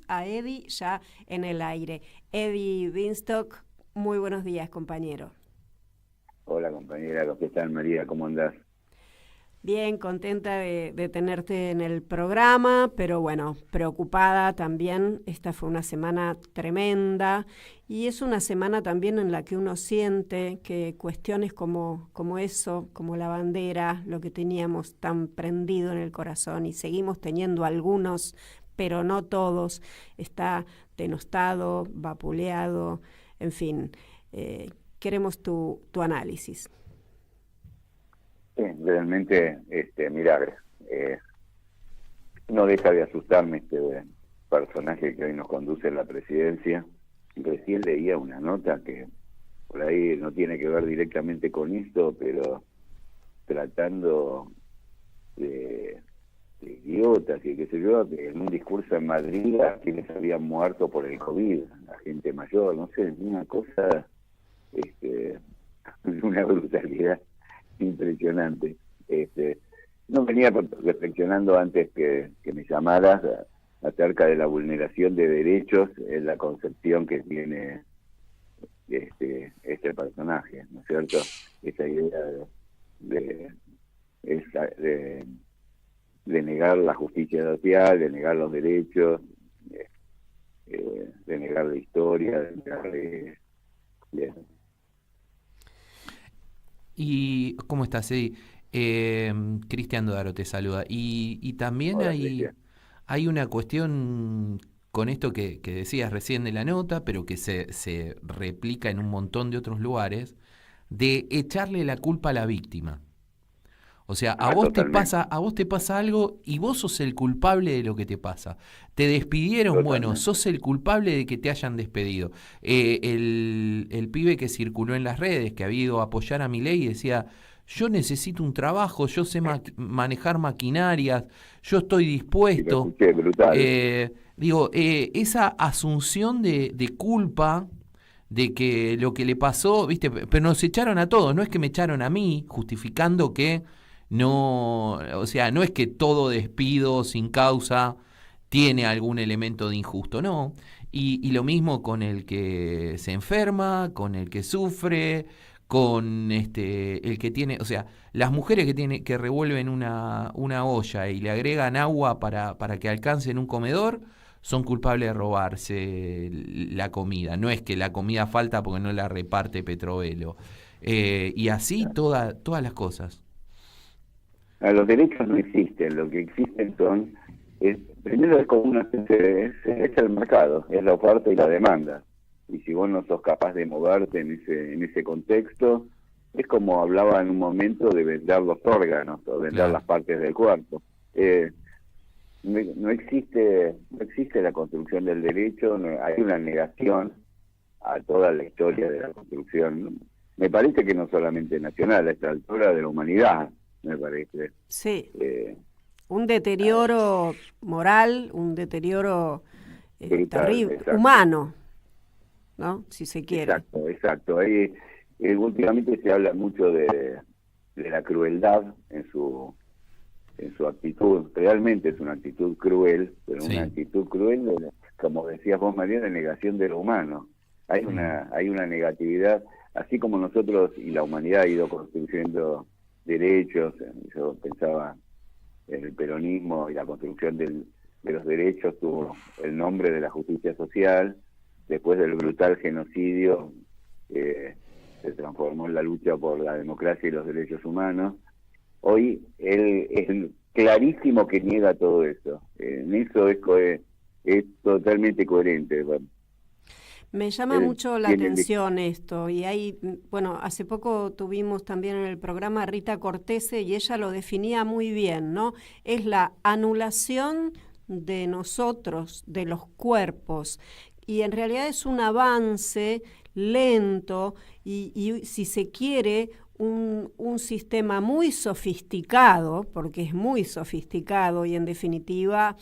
A Eddie ya en el aire. Eddie Binstock, muy buenos días, compañero. Hola compañera, ¿qué tal María? ¿Cómo andás? Bien, contenta de tenerte en el programa, pero bueno, preocupada también. Esta fue una semana tremenda y es una semana también en la que uno siente que cuestiones como eso, como la bandera, lo que teníamos tan prendido en el corazón y seguimos teniendo algunos, pero no todos, está denostado, vapuleado, en fin. Queremos tu análisis. Sí, realmente, mirá, eh, no deja de asustarme este personaje que hoy nos conduce en la presidencia. Recién leía una nota que por ahí no tiene que ver directamente con esto, pero tratando de idiotas y qué sé yo, que en un discurso en Madrid a quienes habían muerto por el COVID, a gente mayor, no sé, una cosa, este, una brutalidad impresionante. No venía reflexionando antes que me llamaras acerca de la vulneración de derechos en la concepción que tiene este personaje, ¿no es cierto? Esa idea de, esa- de, de negar la justicia social, de negar los derechos, de negar la historia, de negar de- ¿Y cómo estás, Eddie? Cristian Dodaro te saluda. Y también Hola, Cristian. hay una cuestión con esto que decías recién de la nota, pero que se replica en un montón de otros lugares, de echarle la culpa a la víctima. O sea, Ah, totalmente, a vos te pasa algo y vos sos el culpable de lo que te pasa. Te despidieron, bueno, totalmente. sos el culpable de que te hayan despedido. El pibe que circuló en las redes, que había ido a apoyar a Milei, decía, yo necesito un trabajo, yo sé manejar maquinarias, yo estoy Y lo dispuesto. escuché, brutal. Esa asunción de culpa de que lo que le pasó, viste, pero nos echaron a todos, no es que me echaron a mí, justificando que no, o sea, no es que todo despido sin causa tiene algún elemento de injusto, no. Y lo mismo con el que se enferma, con el que sufre, con el que tiene, o sea, las mujeres que revuelven una olla y le agregan agua para que alcancen un comedor, son culpables de robarse la comida. No es que la comida falta porque no la reparte Petrovelo. Y así todas las cosas. Los derechos no existen, lo que existen primero es como una especie es el mercado, es la oferta y la demanda. Y si vos no sos capaz de moverte en ese contexto, es como hablaba en un momento de vender los órganos o vender Claro. las partes del cuerpo. Eh, no existe la construcción del derecho, hay una negación a toda la historia de la construcción. Me parece que no solamente nacional, a esta altura de la humanidad, me parece. Sí, Eh, un deterioro moral, un deterioro Brutal, terrible, exacto, humano, ¿no? Si se quiere. exacto, exacto. Ahí, últimamente se habla mucho de la crueldad en su actitud. Realmente es una actitud cruel, pero una Sí. actitud cruel, como decías vos, María, de negación de lo humano. Mm. Hay una negatividad, así como nosotros y la humanidad ha ido construyendo derechos. Yo pensaba en el peronismo y la construcción de los derechos tuvo el nombre de la justicia social. Después del brutal genocidio, se transformó en la lucha por la democracia y los derechos humanos. Hoy él es clarísimo que niega todo eso. En eso es totalmente coherente. Bueno, Me llama él mucho la tiene atención esto y hay, bueno, hace poco tuvimos también en el programa a Rita Cortese y ella lo definía muy bien, ¿no? Es la anulación de nosotros, de los cuerpos, y en realidad es un avance lento y si se quiere, un sistema muy sofisticado, porque es muy sofisticado y en definitiva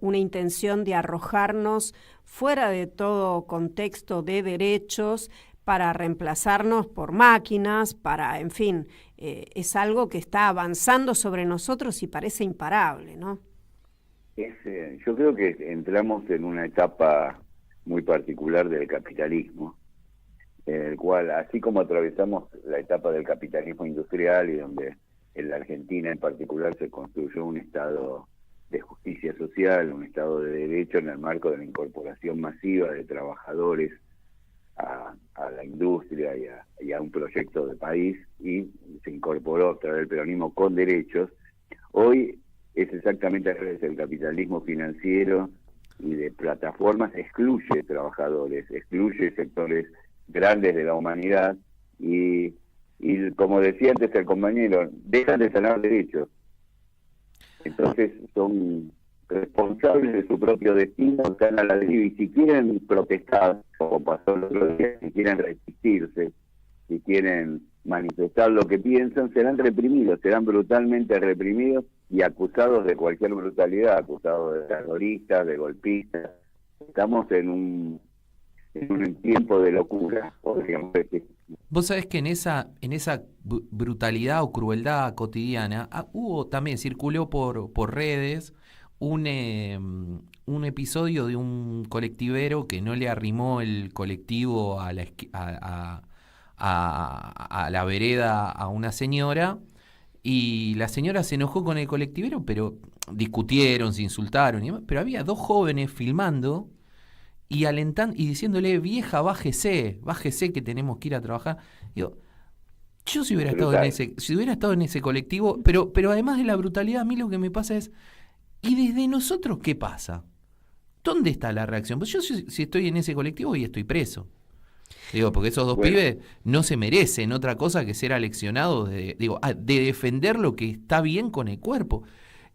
una intención de arrojarnos fuera de todo contexto de derechos para reemplazarnos por máquinas, para, en fin, es algo que está avanzando sobre nosotros y parece imparable, ¿no? Yo creo que entramos en una etapa muy particular del capitalismo, en el cual, así como atravesamos la etapa del capitalismo industrial y donde en la Argentina en particular se construyó un Estado de justicia social, un Estado de derecho en el marco de la incorporación masiva de trabajadores a la industria y a un proyecto de país, y se incorporó a través del peronismo con derechos. Hoy es exactamente al revés. El capitalismo financiero y de plataformas excluye trabajadores, excluye sectores grandes de la humanidad y como decía antes el compañero, dejan de sanar derechos. Entonces son responsables de su propio destino, están a la deriva, y si quieren protestar, como pasó el otro día, si quieren resistirse, si quieren manifestar lo que piensan, serán reprimidos, serán brutalmente reprimidos y acusados de cualquier brutalidad, acusados de terroristas, de golpistas. Estamos en un tiempo de locura, podríamos decir. Vos sabés que en esa brutalidad o crueldad cotidiana hubo también, circuló por redes un episodio de un colectivero que no le arrimó el colectivo a la vereda a una señora, y la señora se enojó con el colectivero, pero discutieron, se insultaron, pero había dos jóvenes filmando y alentando y diciéndole: vieja, bájese que tenemos que ir a trabajar. Digo, yo si hubiera estado en ese colectivo, pero además de la brutalidad, a mí lo que me pasa es, ¿y desde nosotros qué pasa? ¿Dónde está la reacción? Pues yo si estoy en ese colectivo y estoy preso. Digo, porque esos dos pibes no se merecen otra cosa que ser aleccionados de defender lo que está bien con el cuerpo.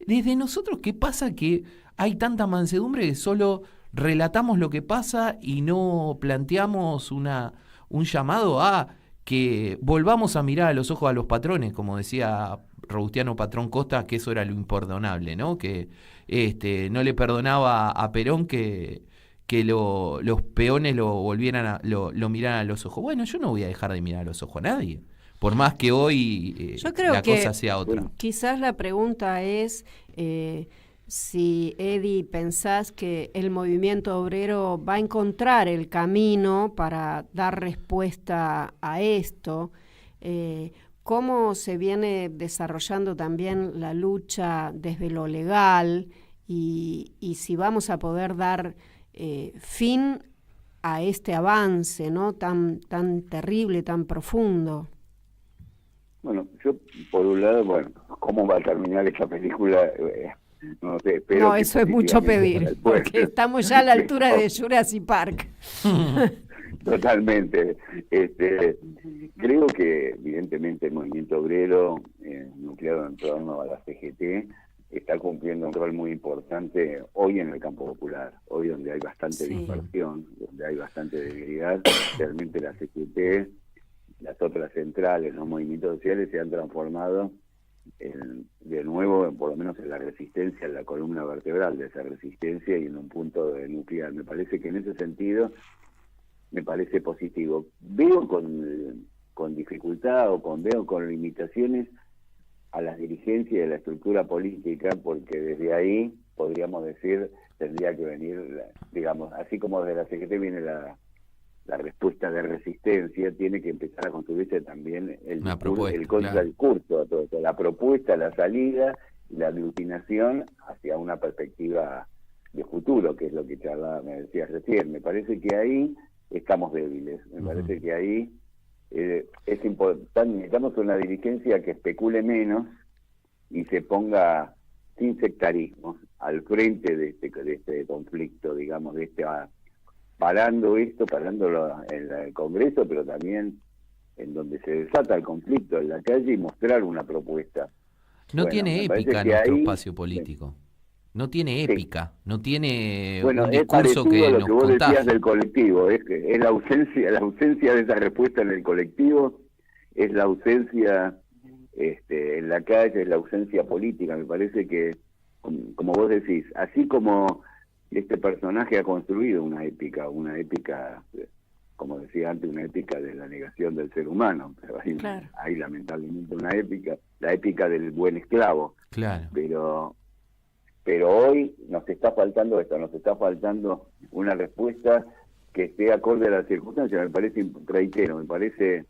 Desde nosotros, ¿qué pasa que hay tanta mansedumbre que solo relatamos lo que pasa y no planteamos un llamado a que volvamos a mirar a los ojos a los patrones, como decía Robustiano Patrón Costa, que eso era lo imperdonable, ¿no? Que no le perdonaba a Perón que los peones lo miraran a los ojos. Bueno, yo no voy a dejar de mirar a los ojos a nadie, por más que hoy yo creo la que cosa sea otra. Quizás la pregunta es si, Eddie, pensás que el movimiento obrero va a encontrar el camino para dar respuesta a esto. Cómo se viene desarrollando también la lucha desde lo legal y si vamos a poder dar fin a este avance, ¿no? tan terrible, tan profundo. Bueno, yo por un lado, ¿cómo va a terminar esta película? No sé, espero. No, eso es mucho pedir, porque estamos ya a la altura de Jurassic Park. Totalmente. Creo que evidentemente el movimiento obrero, nucleado en torno a la CGT, está cumpliendo un rol muy importante hoy en el campo popular, hoy donde hay bastante dispersión, donde hay bastante debilidad. Realmente la CGT, las otras centrales, los movimientos sociales se han transformado de nuevo, por lo menos en la resistencia, en la columna vertebral de esa resistencia y en un punto de nuclear. Me parece que en ese sentido me parece positivo. Veo con dificultad veo con limitaciones a las dirigencias y a la estructura política, porque desde ahí, podríamos decir, tendría que venir, digamos, así como desde la CGT viene la respuesta de resistencia, tiene que empezar a construirse también el contradiscurso a todo esto, la propuesta, la salida y la aglutinación hacia una perspectiva de futuro, que es lo que me decías recién. Me parece que ahí estamos débiles, me parece que ahí es importante, necesitamos una dirigencia que especule menos y se ponga sin sectarismos al frente de este conflicto, digamos, parándolo en el Congreso, pero también en donde se desata el conflicto en la calle, y mostrar una propuesta. No tiene épica nuestro espacio político. No tiene épica, no tiene un discurso que lo nos que vos contagie. decías del colectivo, es la ausencia de esa respuesta en el colectivo, es la ausencia en la calle, es la ausencia política. Me parece que, como vos decís, así como este personaje ha construido una épica, como decía antes, una épica de la negación del ser humano, pero hay lamentablemente una épica, la épica del buen esclavo. Claro. Pero pero hoy nos está faltando esto, nos está faltando una respuesta que esté acorde a las circunstancias. Me parece, reitero, me parece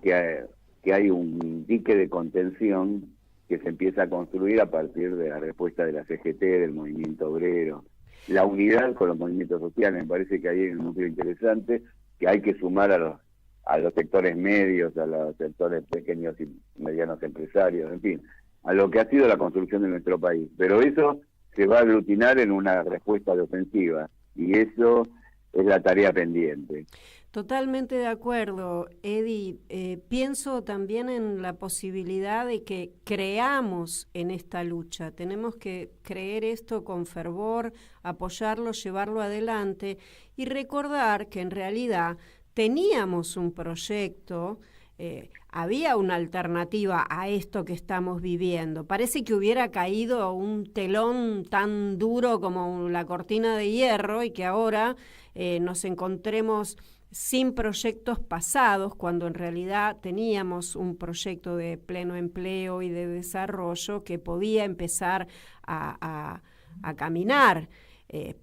que hay un dique de contención que se empieza a construir a partir de la respuesta de la CGT, del movimiento obrero, la unidad con los movimientos sociales. Me parece que hay un núcleo interesante que hay que sumar a los sectores medios, a los sectores pequeños y medianos empresarios, en fin, a lo que ha sido la construcción de nuestro país. Pero eso se va a aglutinar en una respuesta de ofensiva, y eso es la tarea pendiente. Totalmente de acuerdo, Edi. Pienso también en la posibilidad de que creamos en esta lucha. Tenemos que creer esto con fervor, apoyarlo, llevarlo adelante y recordar que en realidad teníamos un proyecto, había una alternativa a esto que estamos viviendo. Parece que hubiera caído un telón tan duro como la cortina de hierro y que ahora nos encontremos sin proyectos pasados, cuando en realidad teníamos un proyecto de pleno empleo y de desarrollo que podía empezar a caminar.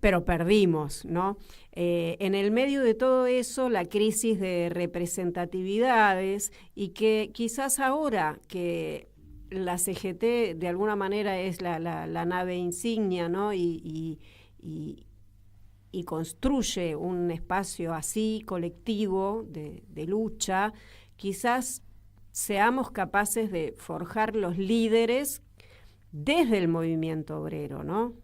Pero perdimos, ¿no? En el medio de todo eso, la crisis de representatividades, y que quizás ahora que la CGT de alguna manera es la nave insignia, ¿no? Y construye un espacio así colectivo de lucha, quizás seamos capaces de forjar los líderes desde el movimiento obrero, ¿no?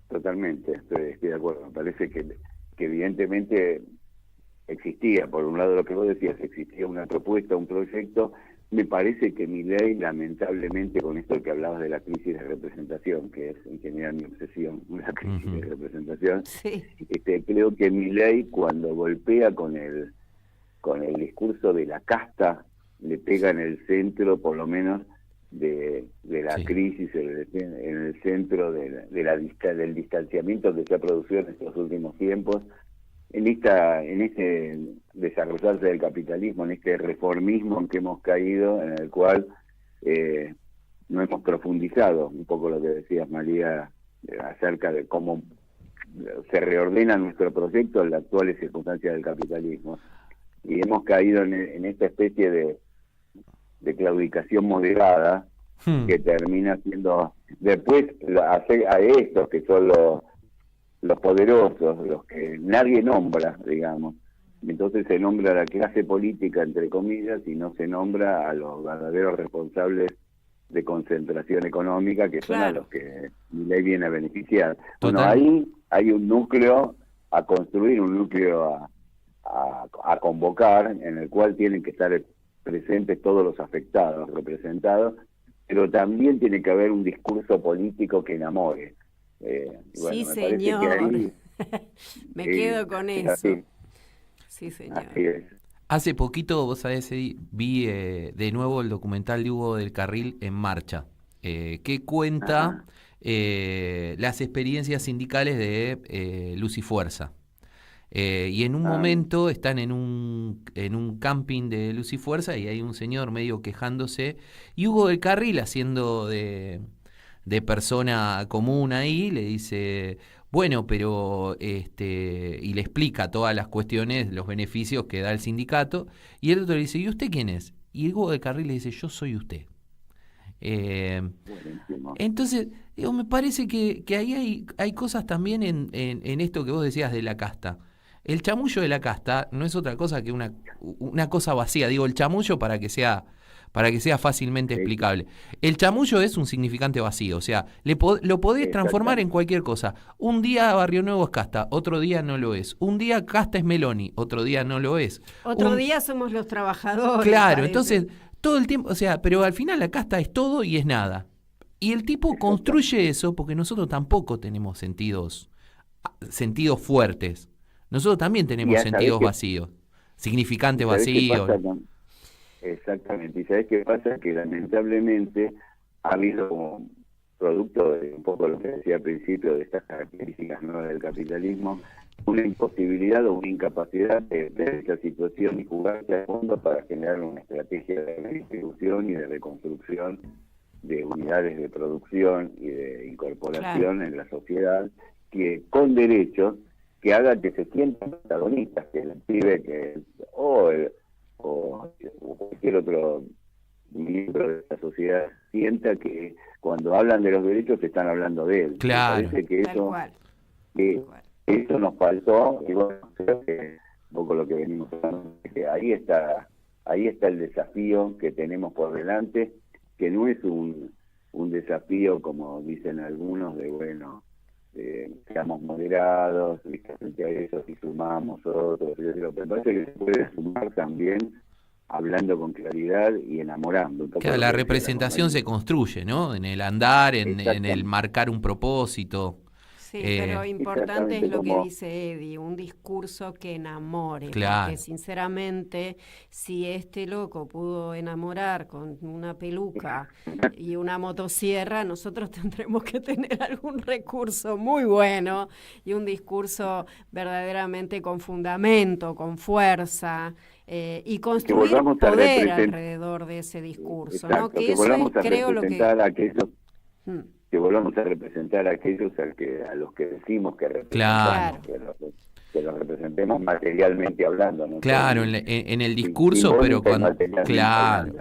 Totalmente, estoy de acuerdo. Me parece que evidentemente existía, por un lado lo que vos decías, existía una propuesta, un proyecto. Me parece que Milei, lamentablemente, con esto que hablabas de la crisis de representación, que es en general mi obsesión, una crisis de representación, sí. Creo que Milei, cuando golpea con el discurso de la casta, le pega en el centro, por lo menos, de la crisis, en el centro del distanciamiento que se ha producido en estos últimos tiempos, en este desarrollarse del capitalismo, en este reformismo en que hemos caído, en el cual no hemos profundizado un poco lo que decías, María, acerca de cómo se reordena nuestro proyecto en las actuales circunstancias del capitalismo, y hemos caído en esta especie de claudicación moderada que termina siendo después a estos que son los poderosos, los que nadie nombra, digamos. Entonces se nombra a la clase política, entre comillas, y no se nombra a los verdaderos responsables de concentración económica, que son a los que Milei viene a beneficiar. Bueno, ahí hay un núcleo a construir, un núcleo a convocar, en el cual tienen que estar presentes todos los afectados, representados, pero también tiene que haber un discurso político que enamore. Bueno, sí, señor. Ahí, me quedo con eso. Así. Sí, señor. Así es. Hace poquito, vos sabés, vi de nuevo el documental de Hugo del Carril, En Marcha, que cuenta las experiencias sindicales de Luz y Fuerza. Y en un momento están en un camping de Luz y Fuerza y hay un señor medio quejándose, y Hugo del Carril, haciendo de persona común ahí, le dice, bueno, pero y le explica todas las cuestiones, los beneficios que da el sindicato, y el otro le dice, ¿y usted quién es? Y Hugo del Carril le dice, yo soy usted. Entonces, digo, me parece que ahí hay cosas también en esto que vos decías de la casta. El chamullo de la casta no es otra cosa que una cosa vacía. Digo, el chamullo para que sea fácilmente explicable. El chamullo es un significante vacío, o sea, lo podés transformar en cualquier cosa. Un día Barrio Nuevo es casta, otro día no lo es. Un día casta es Meloni, otro día no lo es. Otro día somos los trabajadores. Claro, entonces, todo el tiempo, o sea, pero al final la casta es todo y es nada. Y el tipo construye eso porque nosotros tampoco tenemos sentidos fuertes. Nosotros también tenemos sentidos vacíos, significantes vacíos. Exactamente. ¿Y sabés qué pasa? Que lamentablemente ha habido, como producto de un poco lo que decía al principio, de estas características nuevas del capitalismo, una imposibilidad o una incapacidad de ver esa situación y jugarse a fondo para generar una estrategia de redistribución y de reconstrucción de unidades de producción y de incorporación en la sociedad, que con derechos que hagan que se sientan protagonistas, que el pibe o cualquier otro miembro de la sociedad sienta que cuando hablan de los derechos se están hablando de él. Claro. Me parece que Tal cual. eso nos faltó, y bueno, creo que un poco lo que venimos hablando, que ahí está el desafío que tenemos por delante, que no es un desafío, como dicen algunos, de bueno, seamos moderados, frente a eso, si sumamos otros, pero me parece que se puede sumar también hablando con claridad y enamorando. Claro, la representación se construye, ¿no? En el andar, en el marcar un propósito. Sí, pero importante es lo que dice Eddie, un discurso que enamore, claro. Porque sinceramente, si este loco pudo enamorar con una peluca y una motosierra, nosotros tendremos que tener algún recurso muy bueno y un discurso verdaderamente con fundamento, con fuerza, y construir poder alrededor de ese discurso. Exacto, ¿no? Que eso es, creo, lo que... Que volvamos a representar a aquellos a los que decimos que representamos, claro. que los representemos materialmente hablando, ¿no? Claro, en el discurso, pero cuando... Claro.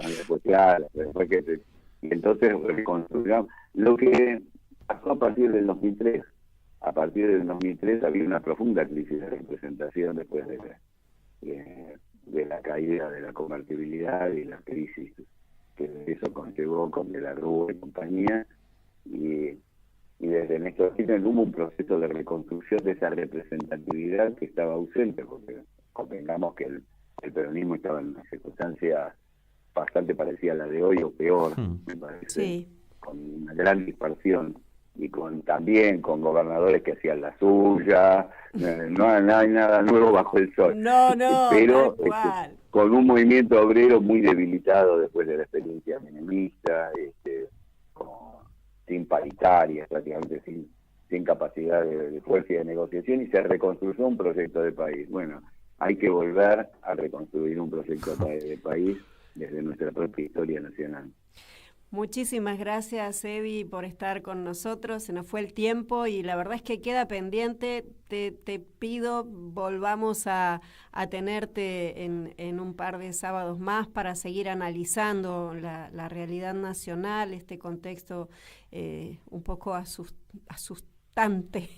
Y entonces reconstruyamos lo que pasó a partir del 2003. A partir del 2003 había una profunda crisis de representación después de la caída de la convertibilidad y la crisis que eso conllevó con De la Rúa y compañía. Y desde Néstor Kirchner hubo un proceso de reconstrucción de esa representatividad que estaba ausente, porque convengamos que el peronismo estaba en una circunstancia bastante parecida a la de hoy o peor, me parece, con una gran dispersión y también con gobernadores que hacían la suya, no hay nada nuevo bajo el sol. Pero con un movimiento obrero muy debilitado después de la experiencia menemista, sin paritarias, prácticamente sin capacidad de fuerza y de negociación, y se reconstruyó un proyecto de país. Bueno, hay que volver a reconstruir un proyecto de país desde nuestra propia historia nacional. Muchísimas gracias, Evi, por estar con nosotros. Se nos fue el tiempo y la verdad es que queda pendiente. Te pido volvamos a tenerte en un par de sábados más para seguir analizando la realidad nacional, este contexto un poco asustante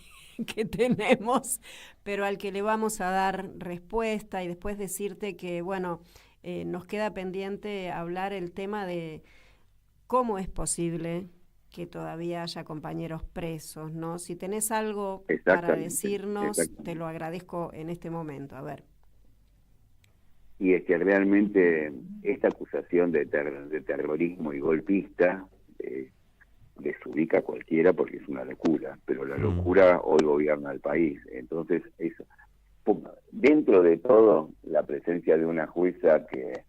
que tenemos, pero al que le vamos a dar respuesta, y después decirte que, bueno, nos queda pendiente hablar el tema de cómo es posible que todavía haya compañeros presos, ¿no? Si tenés algo para decirnos, te lo agradezco en este momento. A ver. Y es que realmente esta acusación de terrorismo y golpista desubica a cualquiera porque es una locura, pero la locura hoy gobierna el país. Entonces, eso, dentro de todo, la presencia de una jueza que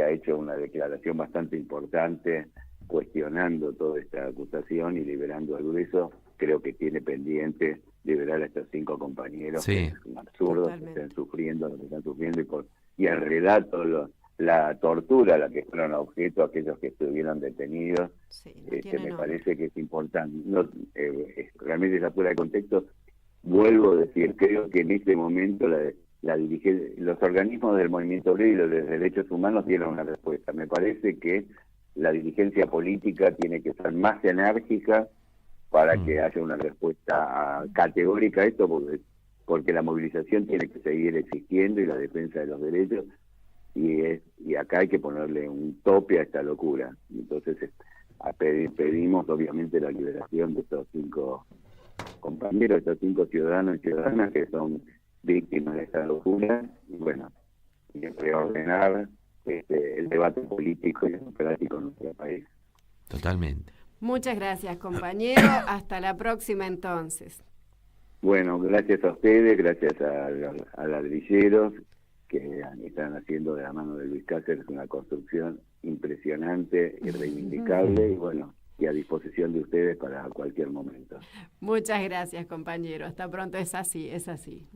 ha hecho una declaración bastante importante cuestionando toda esta acusación y liberando al grueso, creo que tiene pendiente liberar a estos 5 compañeros, que es un absurdo que estén sufriendo lo que están sufriendo, y el relato, la tortura a la que fueron objeto aquellos que estuvieron detenidos, me parece que es importante. Realmente está fuera de contexto. Vuelvo a decir, creo que en este momento los organismos del movimiento obrero y los de derechos humanos dieron una respuesta. Me parece que la dirigencia política tiene que ser más enérgica para que haya una respuesta categórica a esto, porque la movilización tiene que seguir existiendo y la defensa de los derechos, y acá hay que ponerle un tope a esta locura. Entonces pedimos obviamente la liberación de estos 5 compañeros, estos 5 ciudadanos y ciudadanas que son víctimas de esta locura, y bueno, y reordenar el debate político y democrático en nuestro país. Totalmente. Muchas gracias, compañero. Hasta la próxima, entonces. Bueno, gracias a ustedes, gracias a ladrilleros que están haciendo de la mano de Luis Cáceres una construcción impresionante y reivindicable, y bueno, y a disposición de ustedes para cualquier momento. Muchas gracias, compañero. Hasta pronto. Es así.